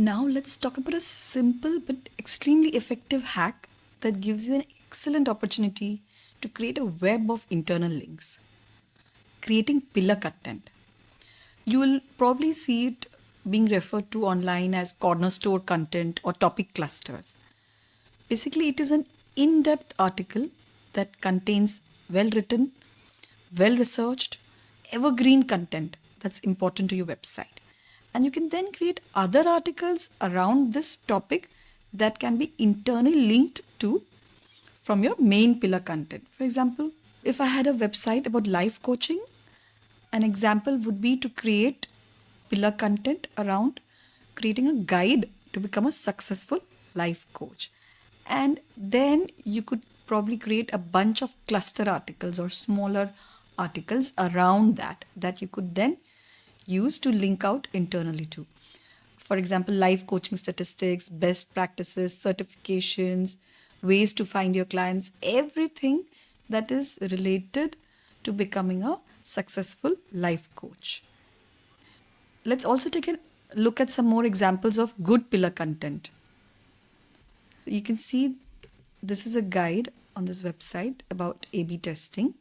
Now let's talk about a simple but extremely effective hack that gives you an excellent opportunity to create a web of internal links. Creating pillar content. You will probably see it being referred to online as corner store content or topic clusters. Basically, it is an in-depth article that contains well-written, well-researched, evergreen content that's important to your website. And you can then create other articles around this topic that can be internally linked to from your main pillar content. For example, if I had a website about life coaching, an example would be to create pillar content around creating a guide to become a successful life coach. And then you could probably create a bunch of cluster articles or smaller articles around that you could then use to link out internally to. For example, life coaching statistics, best practices, certifications, ways to find your clients, everything that is related to becoming a successful life coach. Let's also take a look at some more examples of good pillar content. You can see this is a guide on this website about A/B testing,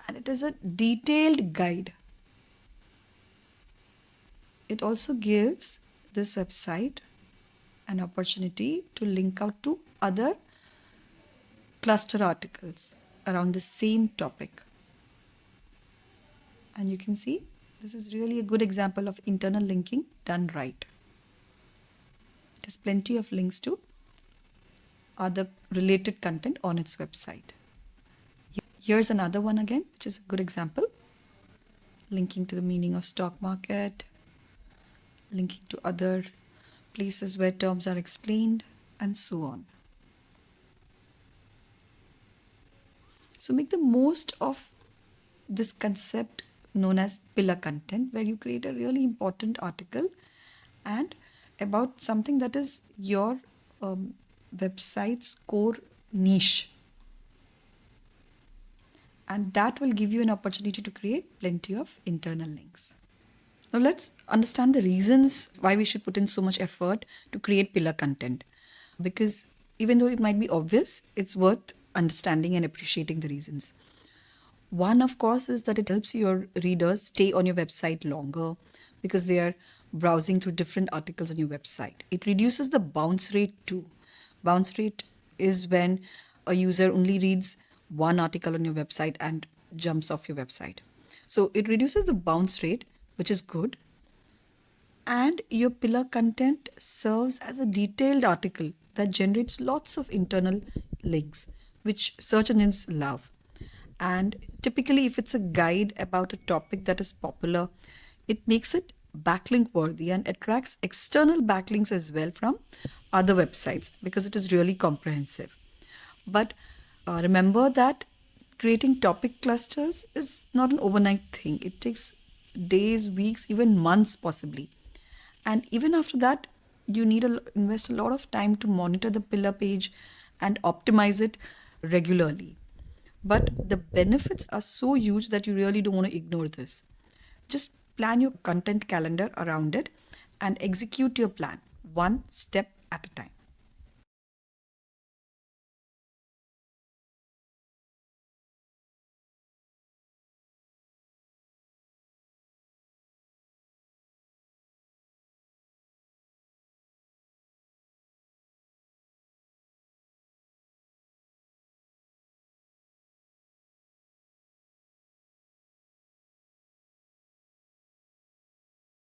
and it is a detailed guide. It also gives this website an opportunity to link out to other cluster articles around the same topic. And you can see this is really a good example of internal linking done right. It has plenty of links to other related content on its website. Here's another one again, which is a good example. Linking to the meaning of stock market, linking to other places where terms are explained, and so on. So make the most of this concept known as pillar content, where you create a really important article and about something that is your website's core niche. And that will give you an opportunity to create plenty of internal links. Now let's understand the reasons why we should put in so much effort to create pillar content. Because even though it might be obvious, it's worth understanding and appreciating the reasons. One, of course, is that it helps your readers stay on your website longer because they are browsing through different articles on your website. It reduces the bounce rate too. Bounce rate is when a user only reads one article on your website and jumps off your website. So it reduces the bounce rate, which is good. And your pillar content serves as a detailed article that generates lots of internal links, which search engines love. And typically, if it's a guide about a topic that is popular, it makes it backlink worthy and attracts external backlinks as well from other websites because it is really comprehensive. But remember that creating topic clusters is not an overnight thing. It takes days, weeks, even months possibly. And even after that, you need to invest a lot of time to monitor the pillar page and optimize it regularly. But the benefits are so huge that you really don't want to ignore this. Just plan your content calendar around it and execute your plan one step at a time.